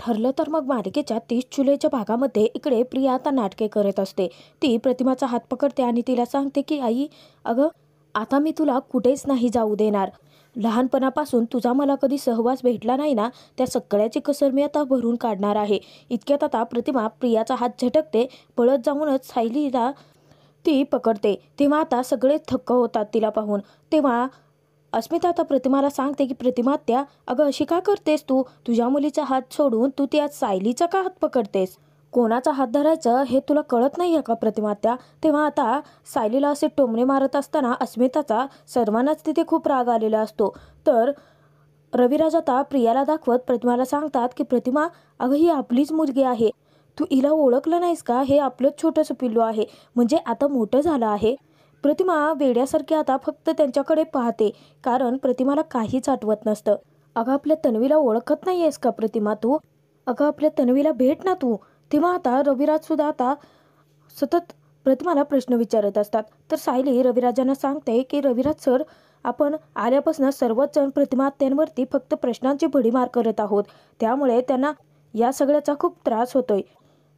ठरलं तर मग मालिकेच्या 30 जुलैच्या भागामध्ये इकडे प्रिया आता नाटके करत असते. ती प्रतिमाचा हात पकडते आणि तिला सांगते की आई, अगं आता मी तुला कुठेच नाही जाऊ देणार. लहानपणापासून तुझा मला कधी सहवास भेटला नाही ना, त्या सगळ्याची कसर मी आता भरून काढणार आहे. इतक्यात आता प्रतिमा प्रियाचा हात झटकते. पळत जाऊनच सायलीला ती पकडते. तेव्हा आता सगळे थक्क होतात तिला पाहून. तेव्हा अस्मिता आता प्रतिमाला सांगते की प्रतिमात्या, अगं अशी का करतेस तू? तुझ्या मुलीचा हात सोडून तू त्या सायलीचा का हात पकडतेस? कोणाचा हात धरायचं हे तुला कळत नाही आहे का प्रतिमात्या? तेव्हा आता सायलीला असे टोमणे मारत असताना अस्मिताचा सर्वांनाच तिथे खूप राग आलेला असतो. तर रविराज आता प्रियाला दाखवत प्रतिमाला सांगतात की प्रतिमा, अगं ही आपलीच मुलगी आहे. तू हिला ओळखलं नाहीस का? हे आपलंच छोटंसं पिल्लू आहे, म्हणजे आता मोठं झालं आहे. प्रतिमा वेड्यासारखी आता फक्त त्यांच्याकडे पाहते, कारण प्रतिमाला काहीच आठवत नसतं. अगं आपल्या तन्वीला ओळखत नाही आहेस का प्रतिमा तू? अगं आपल्या तन्वीला भेट ना तू. तेव्हा आता रविराज सुद्धा आता सतत प्रतिमाला प्रश्न विचारत असतात. तर सायली रविराजांना सांगते की रविराज सर, आपण आल्यापासून सर्वच जण प्रतिमा आत्यांवरती फक्त प्रश्नांची भडीमार करत आहोत, त्यामुळे त्यांना या सगळ्याचा खूप त्रास होतोय.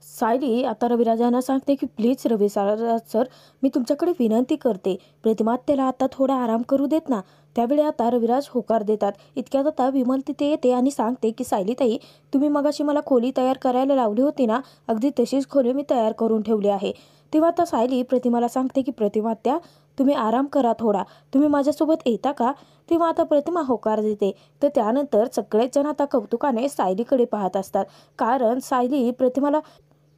सायली आता रविराजांना सांगते की प्लीज रविराज सर, मी तुमच्याकडे विनंती करते, प्रतिमा त्याला आता थोडा आराम करू देत ना. त्यावेळी आता रविराज होकार देतात. इतक्यात आता विमल तिथे येते आणि सांगते की सायलीताई, तुम्ही मगाशी मला खोली तयार करायला लावली होती ना, अगदी तशीच खोली मी तयार करून ठेवली आहे. तेव्हा आता सायली प्रतिमाला सांगते की प्रतिमा त्या, तुम्ही आराम करा थोडा, तुम्ही माझ्यासोबत येता का? तेव्हा आता प्रतिमा होकार देते. तर त्यानंतर सगळेच जण आता कौतुकाने सायलीकडे पाहत असतात, कारण सायली प्रतिमाला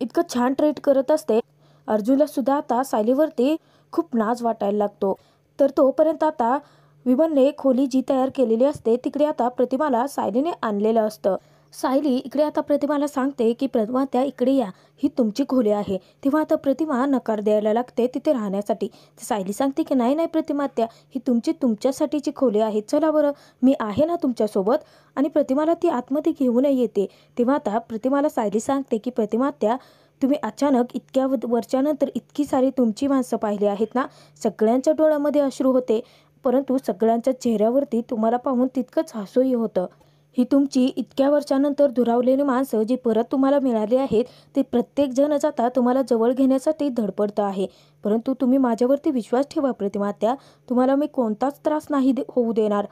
इतकं छान ट्रीट करत असते. अर्जुनला सुद्धा आता सायलीवरती खूप नाज वाटायला लागतो. तर तोपर्यंत आता विमलने खोली जी तयार केलेली असते तिकडे आता प्रतिमाला सायलीने आणलेलं असतं. सायली इकडे आता प्रतिमाला सांगते की प्रतिमा त्या इकडे या, ही तुमची खोली आहे. तेव्हा आता प्रतिमा नकार द्यायला लागते तिथे राहण्यासाठी. तर सायली सांगते की नाही नाही प्रतिमा त्या, ही तुमच्यासाठीची खोली आहे, चला बरं, मी आहे ना तुमच्यासोबत. आणि प्रतिमाला ती आतमध्ये घेऊनही येते. तेव्हा आता प्रतिमाला सायली सांगते की प्रतिमा त्या, तुम्ही अचानक इतक्या वर्षानंतर इतकी सारी तुमची माणसं पाहिली आहेत ना, सगळ्यांच्या डोळ्यामध्ये अश्रू होते, परंतु सगळ्यांच्या चेहऱ्यावरती तुम्हाला पाहून तितकंच हसूही होतं. ही तुमची इतक्या वर्षानंतर दुरावलेली माणसं जी परत तुम्हाला मिळाली आहेत, ते प्रत्येक जणच आता तुम्हाला जवळ घेण्यासाठी धडपडतं आहे. परंतु तुम्ही माझ्यावरती विश्वास ठेवा प्रतिमा त्या, तुम्हाला मी कोणताच त्रास नाही होऊ देणार.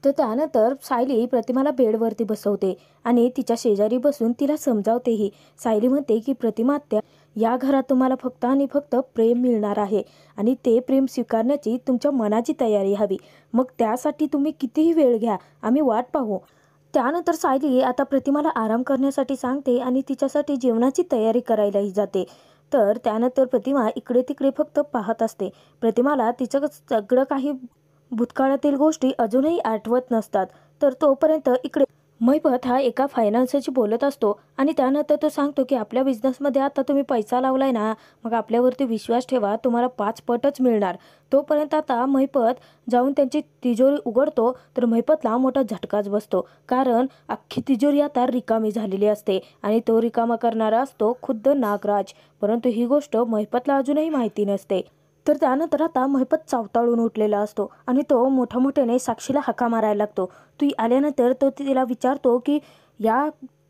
तर त्यानंतर सायली प्रतिमाला बेडवरती बसवते आणि तिच्या शेजारी बसून तिला समजावतेही. सायली म्हणते की प्रतिमा त्या, या घरात तुम्हाला फक्त आणि फक्त प्रेम मिळणार आहे आणि ते प्रेम स्वीकारण्याची तुमच्या मनाची तयारी हवी. मग त्यासाठी तुम्ही कितीही वेळ घ्या, आम्ही वाट पाहू. त्यानंतर सायली आता प्रतिमाला आराम करण्यासाठी सांगते आणि तिच्यासाठी जेवणाची तयारी करायलाही जाते. तर त्यानंतर प्रतिमा इकडे तिकडे फक्त पाहत असते. प्रतिमाला तिचं सगळं काही भूतकाळातील गोष्टी अजूनही आठवत नसतात. तर तोपर्यंत इकडे महिपत हा एका फायनान्सरशी बोलत असतो आणि त्यानंतर तो सांगतो की आपल्या बिझनेसमध्ये आता तुम्ही पैसा लावलाय ना, मग आपल्यावरती विश्वास ठेवा, तुम्हाला 5 पटच मिळणार. तोपर्यंत आता महिपत जाऊन त्यांची तिजोरी उघडतो. तर महिपतला मोठा झटकाच बसतो, कारण अख्खी तिजोरी आता रिकामी झालेली असते आणि तो रिकामा करणारा असतो खुद्द नागराज. परंतु ही गोष्ट महिपतला अजूनही माहिती नसते. तर त्यानंतर आता महिपत चावताळून उठलेला असतो आणि तो मोठ्याने साक्षीला हाका मारायला लागतो. ती आल्यानंतर तो तिला विचारतो की या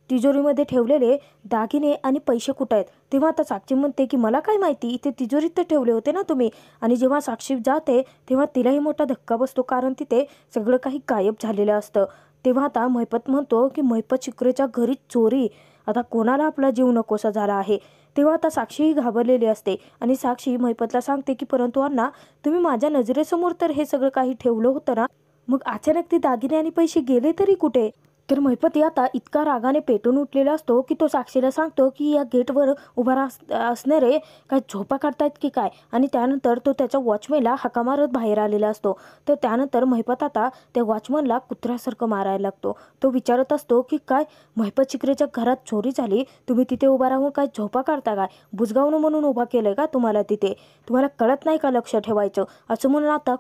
तिजोरीमध्ये ठेवलेले दागिने आणि पैसे कुठे आहेत? तेव्हा आता साक्षी म्हणते की मला काय माहिती, इथे तिजोरीत तर ठेवले होते ना तुम्ही. आणि जेव्हा साक्षी जाते तेव्हा तिलाही मोठा धक्का बसतो, कारण तिथे सगळं काही गायब झालेलं असतं. तेव्हा आता महिपत म्हणतो की महिपत शिकरेच्या घरी चोरी, आता कोणाला आपला जीव नकोसा झाला आहे. तेव्हा आता साक्षीही घाबरलेली असते आणि साक्षी महिपतला सांगते की परंतु अण्णा, तुम्ही माझ्या नजरेसमोर तर हे सगळं काही ठेवलं होतं ना, मग अचानक ते दागिने आणि पैसे गेले तरी कुठे? तर महिपती आता इतका रागाने पेटून उठलेला असतो की तो साक्षीला सांगतो की या गेटवर उभा असणारे काय झोपा काढतायत की काय. आणि त्यानंतर तो त्याच्या वॉचमॅनला हाका मारत बाहेर आलेला असतो. तर त्यानंतर महिपत आता त्या वॉचमनला कुत्र्यासारखं मारायला लागतो. तो विचारत असतो की काय महिपत चिकरेच्या घरात चोरी झाली, तुम्ही तिथे उभा राहून काय झोपा काढता काय? बुजगावणं म्हणून उभा केलंय का तुम्हाला तिथे? तुम्हाला कळत नाही का लक्ष ठेवायचं? असं म्हणून आता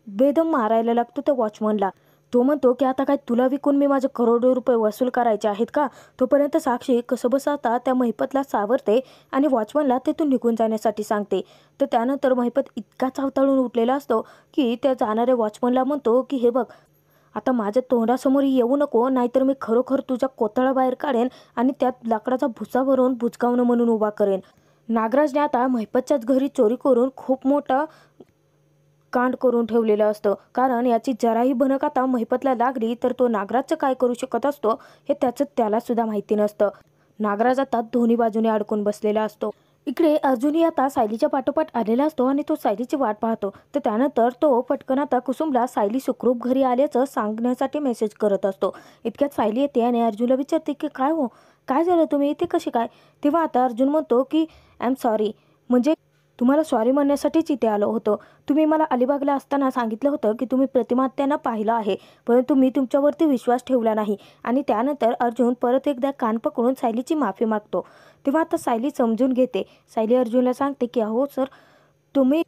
बेदम मारायला लागतो त्या वॉचमनला. तो म्हणतो की आता काय तुला विकून मी माझे करोडो रुपये वसूल करायचे आहेत का? तोपर्यंत साक्षी कसं बसता त्या महिपतला सावरते आणि वॉचमनला तेथून निघून जाण्यासाठी सांगते. तर त्यानंतर महिपत इतका चावताळून उठलेला असतो की त्या जाणाऱ्या वॉचमनला म्हणतो की हे बघ, आता माझ्या तोंडासमोर येऊ नको, नाहीतर मी खरोखर तुझ्या कोथळाबाहेर काढेन आणि त्यात लाकडाचा भुसा भरून बुचकावणं म्हणून उभा करेन. नागराजने आता महिपतच्याच घरी चोरी करून खूप मोठा कांड करून ठेवलेलं असतं, कारण याची जराही भनक आता महिपतला लागली तर तो नागराजचं काय करू शकत असतो हे त्याला सुद्धा माहिती नसतं. नागराज आता दोन्ही बाजूने अडकून बसलेला असतो. इकडे अर्जुनही आता सायलीच्या पाठोपाठ आलेला असतो आणि तो सायलीची वाट पाहतो. तर त्यानंतर तो पटकन आता कुसुमला सायली सुखरूप घरी आल्याचं सांगण्यासाठी मेसेज करत असतो. इतक्यात सायली येते आणि अर्जुनला विचारते की काय हो, काय झालं, तुम्ही इथे कशी काय? तेव्हा आता अर्जुन म्हणतो की आय एम सॉरी, म्हणजे तुम्हाला सॉरी म्हणण्यासाठीच इथे आलो होतो. तुम्ही मला अलिबागला असताना सांगितलं होतं की तुम्ही प्रतिमा आत्यांना पाहिलं आहे, परंतु मी तुमच्यावरती विश्वास ठेवला नाही. आणि त्यानंतर अर्जुन परत एकदा कान पकडून सायलीची माफी मागतो. तेव्हा आता सायली समजून घेते. सायली अर्जुनला सांगते की अहो सर, तुम्ही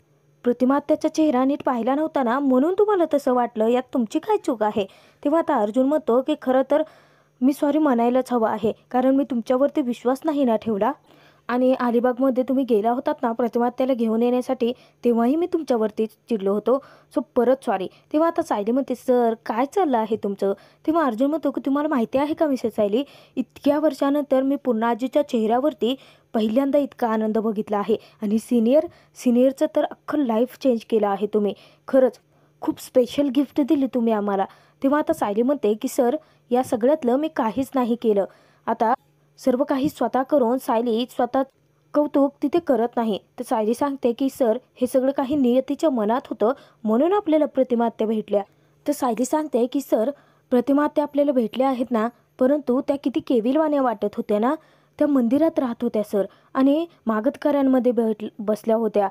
प्रतिमा आत्याचा चेहरा नीट पाहिला नव्हता ना, म्हणून तुम्हाला तसं वाटलं, यात तुमची काय चूक आहे? तेव्हा आता अर्जुन म्हणतो की खरं तर मी सॉरी म्हणायलाच हवं आहे, कारण मी तुमच्यावरती विश्वास नाही ना ठेवला. आणि अलिबागमध्ये तुम्ही गेला होतात ना प्रतिमा आत्याला घेऊन येण्यासाठी, तेव्हाही मी तुमच्यावरती चिडलो होतो. सो परत सॉरी. तेव्हा आता सायली म्हणते सर काय चाललं आहे तुमचं? तेव्हा अर्जुन म्हणतो की तुम्हाला माहिती आहे का मिसेस सायली, इतक्या वर्षानंतर मी पुन्हा आजीच्या चेहऱ्यावरती पहिल्यांदा इतका आनंद बघितला आहे. आणि सिनियरचं तर अख्खं लाईफ चेंज केलं आहे तुम्ही. खरंच खूप स्पेशल गिफ्ट दिली तुम्ही आम्हाला. तेव्हा आता सायली म्हणते की सर या सगळ्यातलं मी काहीच नाही केलं. आता सर्व काही स्वतः करून सायली स्वतः कौतुक तिथे करत नाही. तर सायली सांगते की सर हे सगळं काही नियतीच्या मनात होतं, म्हणून आपल्याला प्रतिमा आत्या भेटल्या. तर सायली सांगते की सर प्रतिमा आत्या आपल्याला भेटल्या आहेत ना, परंतु त्या किती केविलवाण्या वाटत होत्या ना. त्या मंदिरात राहत होत्या सर, आणि मागतकऱ्यांमध्ये बसल्या होत्या.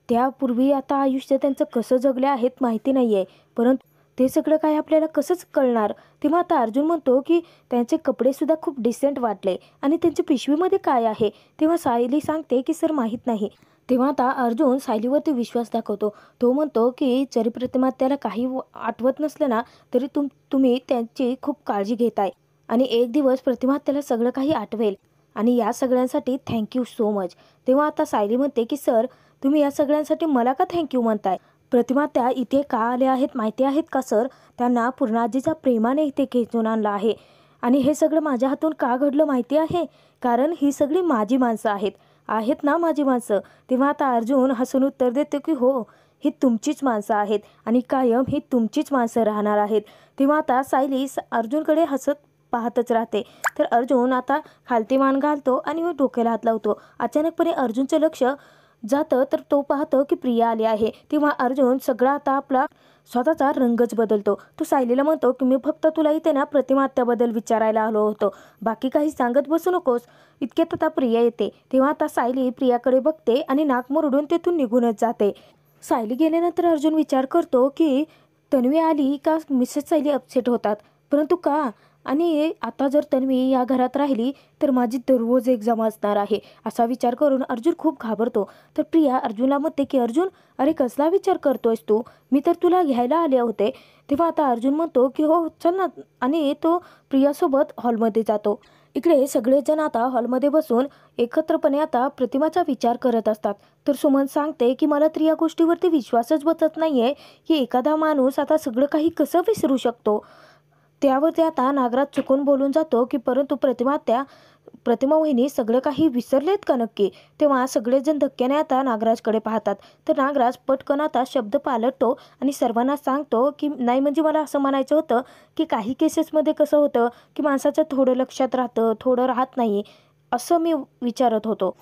त्यापूर्वी आता आयुष्य त्यांचं कसं जगले आहेत माहिती नाही आहे, परंतु ते सगळं काय आपल्याला कसंच कळणार. तेव्हा आता अर्जुन म्हणतो की त्यांचे कपडेसुद्धा खूप डिसेंट वाटले, आणि त्यांच्या पिशवीमध्ये काय आहे? तेव्हा सायली सांगते की सर माहीत नाही. तेव्हा आता अर्जुन सायलीवरती विश्वास दाखवतो. तो म्हणतो की जरी प्रतिमा त्याला काही आठवत नसलं ना, तरी तुम्ही त्यांची खूप काळजी घेताय, आणि एक दिवस प्रतिमा त्याला सगळं काही आठवेल, आणि या सगळ्यांसाठी थँक्यू सो मच. तेव्हा आता सायली म्हणते की सर तुम्ही या सगळ्यांसाठी मला का थँक्यू म्हणताय? प्रतिमा त्या इथे का आल्या आहेत माहिती आहेत का सर? त्यांना पूर्णाजीच्या प्रेमाने इथे खेचून आणलं आहे, आणि हे सगळं माझ्या हातून का घडलं माहिती आहे? कारण ही सगळी माझी माणसं आहेत ना माझी माणसं. तेव्हा आता अर्जुन हसून उत्तर देतो की हो, ही तुमचीच माणसं आहेत, आणि कायम ही तुमचीच माणसं राहणार आहेत. तेव्हा आता सायली अर्जुनकडे हसत पाहतच राहते. तर अर्जुन आता खालती मान घालतो आणि डोक्याला हात लावतो. अचानकपणे अर्जुनचं लक्ष जातं, तर तो पाहतो की प्रिया आली आहे. तेव्हा अर्जुन सगळा आता आपला स्वतःचा रंगच बदलतो. तो सायलीला म्हणतो की मी फक्त तुला इथे ना प्रतिमा आत्याबद्दल विचारायला आलो होतो, बाकी काही सांगत बसू नकोस. इतक्यात आता प्रिया येते. तेव्हा आता सायली प्रियाकडे बघते आणि नाक मुरडून तेथून निघूनच जाते. सायली गेल्यानंतर अर्जुन विचार करतो की तन्वी आली का मिसेस सायली अपसेट होतात, परंतु का? आणि आता जर तन्वी या घरात राहिली तर माझी दररोज एक्झाम असणार आहे, असा विचार करून अर्जुन खूप घाबरतो. तर प्रिया अर्जुनला म्हणते की अर्जुन अरे कसला विचार करतोयस तू, मी तर तुला घ्यायला आले होते. तेव्हा आता अर्जुन म्हणतो की हो चल ना, आणि तो प्रियासोबत हॉलमध्ये जातो. इकडे सगळेजण आता हॉलमध्ये बसून एकत्रपणे आता प्रतिमाचा विचार करत असतात. तर सुमन सांगते की मला तर या गोष्टीवरती विश्वासच बसत नाहीये की एखादा माणूस आता सगळं काही कसं विसरू शकतो. त्यावरती आता नागराज चुकून बोलून जातो की परंतु प्रतिमा वहिनी सगळं काही विसरलेत का नक्की? तेव्हा सगळेजण धक्क्याने आता नागराजकडे पाहतात. तर नागराज पटकन आता शब्द पालटतो आणि सर्वांना सांगतो की नाही, म्हणजे मला असं म्हणायचं होतं की काही केसेसमध्ये कसं होतं की माणसाचं थोडं लक्षात राहतं, थोडं राहत नाही, असं मी विचारत होतो.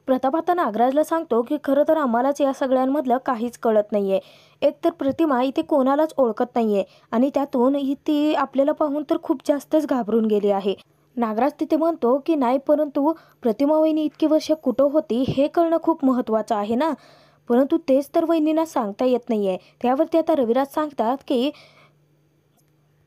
प्रताप आता नागराजला सांगतो की खरं तर आम्हालाच या सगळ्यांमधलं काहीच कळत नाहीये. एक तर प्रतिमा इथे कोणालाच ओळखत नाहीये, आणि त्यातून ती आपल्याला पाहून तर खूप जास्तच घाबरून गेली आहे. नागराज तिथे म्हणतो की नाही, परंतु प्रतिमा वहिनी इतकी वर्ष कुठं होती हे कळणं खूप महत्त्वाचं आहे ना, परंतु तेच तर वहिनींना सांगता येत नाहीये. त्यावरती आता रविराज सांगतात की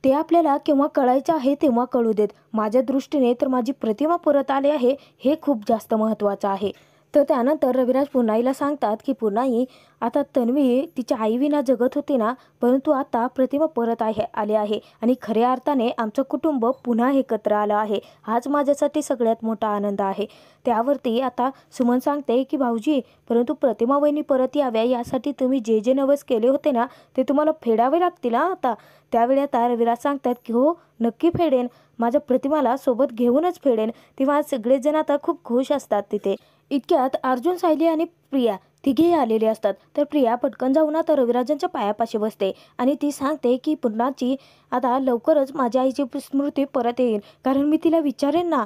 ते आपल्याला केव्हा कळायचं आहे तेव्हा कळू देत. माझ्या दृष्टीने तर माझी प्रतिमा परत आली आहे हे खूप जास्त महत्त्वाचं आहे. तर त्यानंतर रविराज पुन्हाईला सांगतात की पुन्हाई, आता तन्वी तिच्या आईविना जगत होती ना, परंतु आता प्रतिमा परत आली आहे आणि खऱ्या अर्थाने आमचं कुटुंब पुन्हा एकत्र आलं आहे. हाच माझ्यासाठी सगळ्यात मोठा आनंद आहे. त्यावरती आता सुमन सांगते की भाऊजी, परंतु प्रतिमा वहिनी परत याव्या यासाठी तुम्ही जे जे नवस केले होते ना, ते तुम्हाला फेडावे लागतील हा आता. त्यावेळी आता रविराज सांगतात की हो, नक्की फेडेन, माझ्या प्रतिमाला सोबत घेऊनच फेडेन. तेव्हा सगळेजण आता खूप खुश असतात तिथे. इतक्यात अर्जुन, सायली आणि प्रिया तिघेही आलेले असतात. तर प्रिया पटकन जाऊन आता रविराजांच्या पायापाशी बसते आणि ती सांगते की पुन्हाची आता लवकरच माझ्या आईची स्मृती परत येईल. कारण मी तिला विचारेन ना,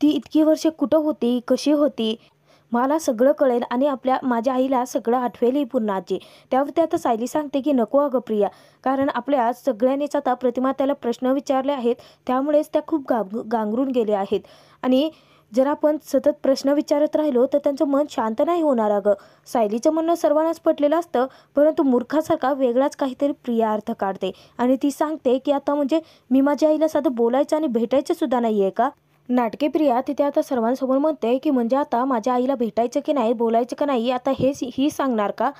ती इतकी वर्षे कुठं होती, कशी होती, मला सगळं कळेल आणि माझ्या आईला सगळं आठवेल पुन्हाची. त्यावरती आता सायली सांगते की नको अगं प्रिया, कारण आपल्या सगळ्यांनीच आता प्रतिमा त्याला प्रश्न विचारले आहेत, त्यामुळेच त्या खूप गांगरून गेले आहेत. आणि जर आपण सतत प्रश्न विचारत राहिलो तर त्यांचं मन शांत नाही होणार अगं. सायलीचं म्हणणं सर्वांनाच पटलेलं असतं, परंतु मूर्खासारखा वेगळाच काहीतरी प्रिया अर्थ काढते आणि ती सांगते की आता म्हणजे मी माझ्या आईला साधं बोलायचं आणि भेटायचं सुद्धा नाही आहे का. नाटके प्रिया तिथे आता सर्वांसमोर म्हणते की म्हणजे आता माझ्या आईला भेटायचं की नाही, बोलायचं का नाही, आता ही सांगणार का.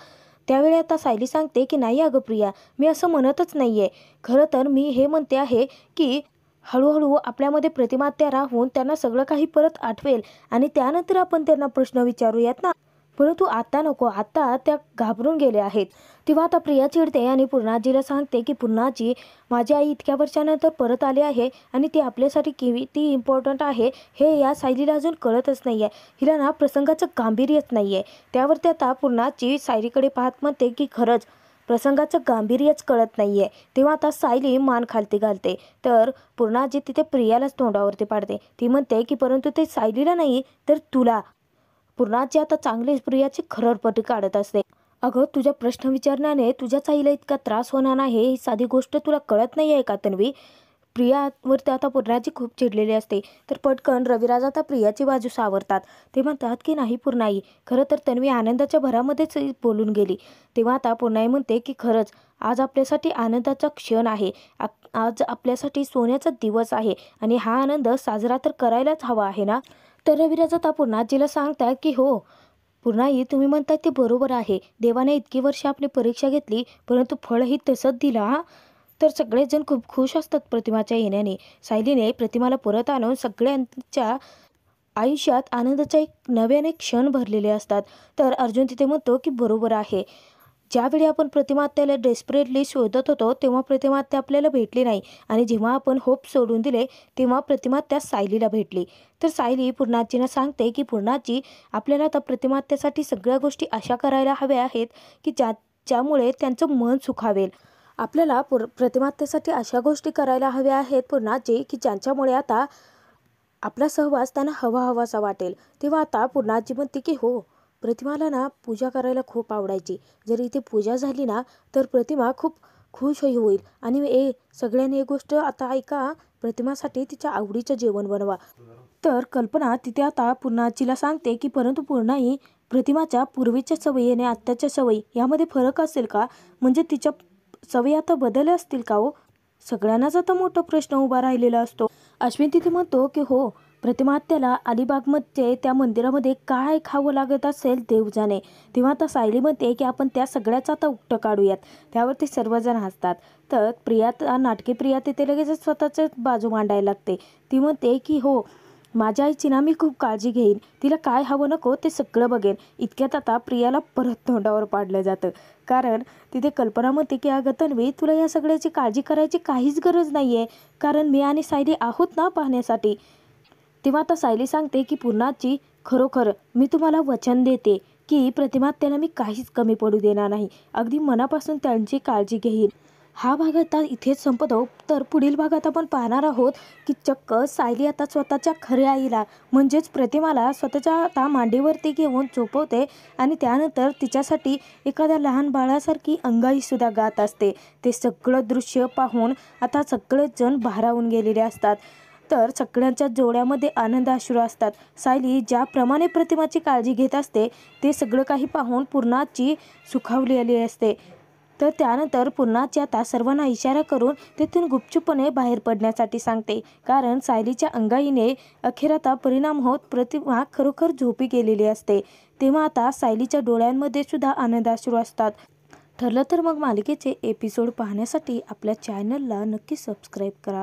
त्यावेळी आता सायली सांगते की नाही अगं प्रिया, मी असं म्हणतच नाही आहे. खरं तर मी हे म्हणते आहे की हळूहळू आपल्यामध्ये प्रतिमात्या राहून त्यांना सगळं काही परत आठवेल आणि त्यानंतर आपण त्यांना प्रश्न विचारूयात ना, परंतु आता नको, आता त्या घाबरून गेल्या आहेत. तेव्हा आता प्रिया चिडते आणि पूर्णाजीला सांगते की पूर्णाजी, माझी आई इतक्या वर्षानंतर परत आली आहे आणि ती आपल्यासाठी किती इम्पॉर्टंट आहे हे या सायलीला अजून कळतच नाही आहे. हिला ना प्रसंगाचं गांभीर्यच नाही आहे. त्यावरती आता पूर्णाजी सायलीकडे पाहत म्हणते की खरंच प्रसंगाचं गांभीर्यच कळत नाही आहे. तेव्हा आता सायली मान खालती घालते. तर पूर्णाजी तिथे प्रियालाच तोंडावरती पाडते. ती म्हणते की परंतु ते सायलीला नाही तर तुला. पूर्णाजी आता चांगलीच प्रियाची खरडपट्टी काढत असते. अगं, तुझ्या प्रश्न विचारण्याने तुझ्याच आईला इतका त्रास होणार नाही ही साधी गोष्ट तुला कळत नाही आहे का तन्वी. प्रियावरती आता पूर्णाजी खूप चिडलेली असते. तर पटकन रविराज आता प्रियाची बाजू सावरतात. ते म्हणतात की नाही पूर्णाई, खरं तर तन्वी आनंदाच्या भरामध्येच बोलून गेली. तेव्हा आता पूर्णाई म्हणते की खरंच आज आपल्यासाठी आनंदाचा क्षण आहे, आज आपल्यासाठी सोन्याचा दिवस आहे आणि हा आनंद साजरा तर करायलाच हवा आहे ना. तर रविराज आता पूर्णाजीला सांगतात की हो पूर्णाई, तुम्ही म्हणताय ते बरोबर आहे. देवाने इतकी वर्ष आपली परीक्षा घेतली, परंतु फळही तसंच दिलं हा. तर सगळेजण खूप खुश असतात प्रतिमाच्या येण्याने. सायलीने प्रतिमाला परत आणून सगळ्यांच्या आयुष्यात आनंदाचा एक नव्याने क्षण भरलेले असतात. तर अर्जुन तिथे म्हणतो की बरोबर आहे, ज्यावेळी आपण प्रतिमा आत्याला डेस्परेटली शोधत होतो तेव्हा प्रतिमा आत्या आपल्याला भेटली नाही आणि जेव्हा आपण होप सोडून दिले तेव्हा प्रतिमा आत्या सायलीला भेटली. तर सायली पूर्णाजींना सांगते की पूर्णाजी, आपल्याला आता प्रतिमा आत्यासाठी सगळ्या गोष्टी अशा करायला हव्या आहेत की ज्यामुळे त्यांचं मन सुखावेल. आपल्याला प्रतिमा आत्यासाठी अशा गोष्टी करायला हव्या आहेत पूर्णाजी की ज्यांच्यामुळे आता आपला सहवास त्यांना हवासा वाटेल. तेव्हा आता पूर्णाजी म्हणते की हो, प्रतिमाला ना पूजा करायला खूप आवडायची. जर इथे पूजा झाली ना तर प्रतिमा खूप खुशही होईल. आणि सगळ्यांनी एक गोष्ट आता ऐका, प्रतिमासाठी तिच्या आवडीचं जेवण बनवा. तर कल्पना तिथे आता पूर्णाजीला सांगते की परंतु पूर्णाई, प्रतिमाच्या पूर्वीच्या सवयी आणि आत्ताच्या सवयी यामध्ये फरक असेल का, म्हणजे तिच्या सवयी आता बदलल्या असतील का हो. सगळ्यांनाच आता मोठा प्रश्न उभा राहिलेला असतो. अश्विन तिथे म्हणतो की हो, प्रतिमा आत्याला अलिबागमध्ये त्या मंदिरामध्ये काय खावं लागत असेल देव जाणे. तेव्हा आता सायली म्हणते की आपण त्या सगळ्याचा आता उकटं काढूयात. त्यावरती सर्वजण हसतात. तर प्रिया, नाटकी प्रिया तिथे लगेच स्वतःच बाजू मांडायला लागते. ती म्हणते की हो, माझ्या आईची ना मी खूप काळजी घेईन, तिला काय हवं नको ते सगळं बघेन. इतक्यात आता प्रियाला परत तोंडावर पाडलं जातं. कारण तिथे कल्पना म्हणते की अगं तन्वी, तुला या सगळ्याची काळजी करायची काहीच गरज नाही आहे, कारण मी आणि सायली आहोत ना पाहण्यासाठी. तेव्हा आता सायली सांगते की पूर्णाजी, खरोखर मी तुम्हाला वचन देते की प्रतिमा त्याला मी काहीच कमी पडू देणार नाही, अगदी मनापासून त्यांची काळजी घेईन. हा भाग आता इथेच संपतो. तर पुढील भागात आपण पाहणार आहोत की चक्क सायली आता स्वतःच्या खऱ्या आईला म्हणजेच प्रतिमाला स्वतःच्या आता मांडीवरती घेऊन झोपवते आणि त्यानंतर तिच्यासाठी एखाद्या लहान बाळासारखी अंगाईसुद्धा गात असते. ते सगळं दृश्य पाहून आता सगळेच जण भारावून गेलेले असतात. तर सगळ्यांच्या डोळ्यामध्ये आनंद अश्रू असतात. सायली ज्याप्रमाणे प्रतिमाची काळजी घेत असते ते सगळं काही पाहून पूर्णाची सुखावलेली असते. तर त्यानंतर पुन्हा आता सर्वांना इशारा करून तेथून गुपचूपपणे बाहेर पडण्यासाठी सांगते, कारण सायलीच्या अंगाईने अखेर आता परिणाम होत प्रतिमा खरोखर झोपी गेलेली असते। तेव्हा आता सायलीच्या डोळ्यांमध्ये सुद्धा आनंदाश्रू असतात। ठरलं तर मग मालिकेचे एपिसोड पाहण्यासाठी आपल्या चॅनलला नक्की सबस्क्राईब करा।